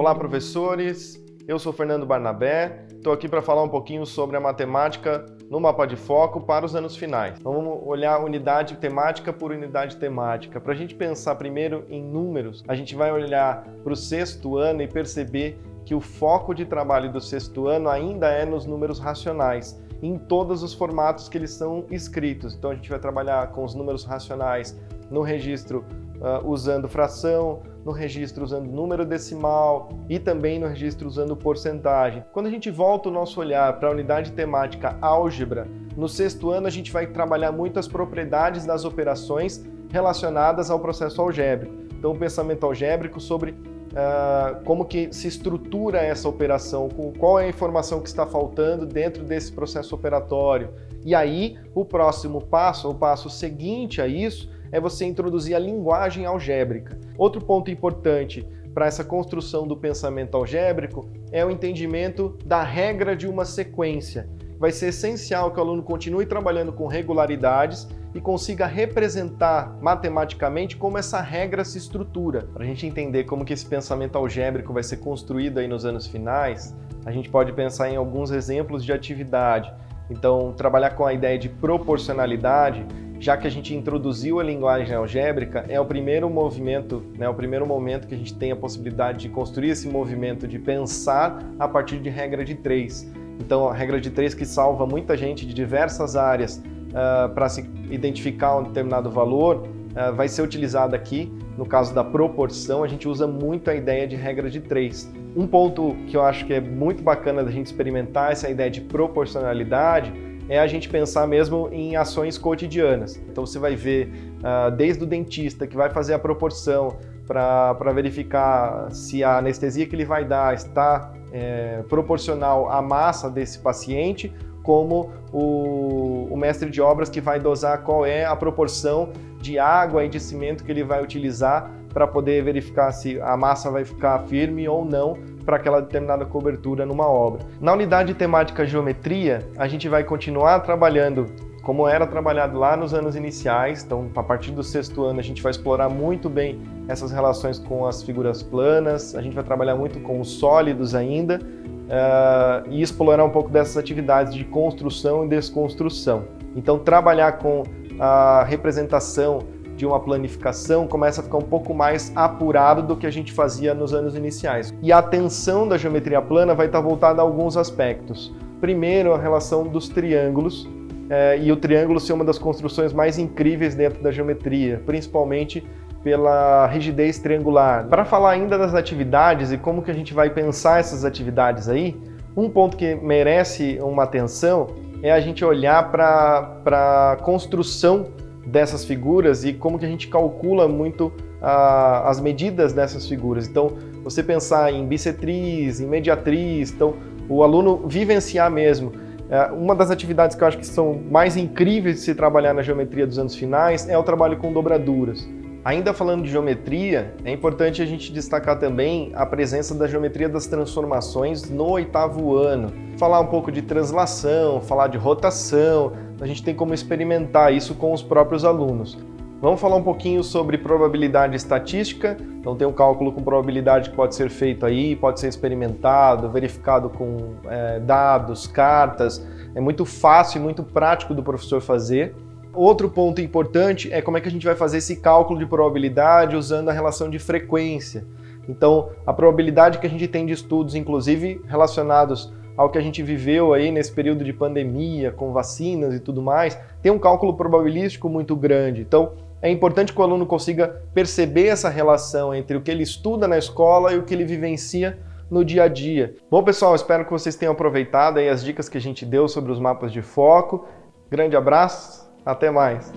Olá, professores! Eu sou Fernando Barnabé, estou aqui para falar um pouquinho sobre a matemática no mapa de foco para os anos finais. Então, vamos olhar unidade temática por unidade temática. Para a gente pensar primeiro em números, a gente vai olhar para o sexto ano e perceber que o foco de trabalho do sexto ano ainda é nos números racionais, em todos os formatos que eles são escritos. Então, a gente vai trabalhar com os números racionais no registro usando fração, no registro usando número decimal e também no registro usando porcentagem. Quando a gente volta o nosso olhar para a unidade temática álgebra, no sexto ano a gente vai trabalhar muito as propriedades das operações relacionadas ao processo algébrico. Então, o pensamento algébrico sobre como que se estrutura essa operação, qual é a informação que está faltando dentro desse processo operatório. E aí, o próximo passo, o passo seguinte a isso, é você introduzir a linguagem algébrica. Outro ponto importante para essa construção do pensamento algébrico é o entendimento da regra de uma sequência. Vai ser essencial que o aluno continue trabalhando com regularidades e consiga representar matematicamente como essa regra se estrutura. Para a gente entender como que esse pensamento algébrico vai ser construído aí nos anos finais, a gente pode pensar em alguns exemplos de atividade. Então, trabalhar com a ideia de proporcionalidade, já que a gente introduziu a linguagem algébrica, é o primeiro movimento, o primeiro momento que a gente tem a possibilidade de construir esse movimento de pensar a partir de regra de 3. Então, a regra de 3 que salva muita gente de diversas áreas para se identificar um determinado valor, vai ser utilizada aqui. No caso da proporção, a gente usa muito a ideia de regra de 3. Um ponto que eu acho que é muito bacana da gente experimentar essa ideia de proporcionalidade é a gente pensar mesmo em ações cotidianas. Então você vai ver desde o dentista que vai fazer a proporção para verificar se a anestesia que ele vai dar está proporcional à massa desse paciente, como o mestre de obras que vai dosar qual é a proporção de água e de cimento que ele vai utilizar para poder verificar se a massa vai ficar firme ou não para aquela determinada cobertura numa obra. Na unidade temática geometria, a gente vai continuar trabalhando como era trabalhado lá nos anos iniciais. Então, a partir do sexto ano, a gente vai explorar muito bem essas relações com as figuras planas, a gente vai trabalhar muito com os sólidos ainda, e explorar um pouco dessas atividades de construção e desconstrução. Então, trabalhar com a representação de uma planificação começa a ficar um pouco mais apurado do que a gente fazia nos anos iniciais. E a atenção da geometria plana vai estar voltada a alguns aspectos. Primeiro, a relação dos triângulos, e o triângulo ser uma das construções mais incríveis dentro da geometria, principalmente pela rigidez triangular. Para falar ainda das atividades e como que a gente vai pensar essas atividades aí, um ponto que merece uma atenção é a gente olhar para a construção dessas figuras e como que a gente calcula muito as medidas dessas figuras. Então, você pensar em bissetriz, em mediatriz, então o aluno vivenciar mesmo. Uma das atividades que eu acho que são mais incríveis de se trabalhar na geometria dos anos finais é o trabalho com dobraduras. Ainda falando de geometria, é importante a gente destacar também a presença da geometria das transformações no oitavo ano. Falar um pouco de translação, falar de rotação, a gente tem como experimentar isso com os próprios alunos. Vamos falar um pouquinho sobre probabilidade estatística. Então tem um cálculo com probabilidade que pode ser feito aí, pode ser experimentado, verificado com dados, cartas. É muito fácil e muito prático do professor fazer. Outro ponto importante é como é que a gente vai fazer esse cálculo de probabilidade usando a relação de frequência. Então, a probabilidade que a gente tem de estudos, inclusive relacionados ao que a gente viveu aí nesse período de pandemia, com vacinas e tudo mais, tem um cálculo probabilístico muito grande. Então, é importante que o aluno consiga perceber essa relação entre o que ele estuda na escola e o que ele vivencia no dia a dia. Bom, pessoal, espero que vocês tenham aproveitado aí as dicas que a gente deu sobre os mapas de foco. Grande abraço, até mais!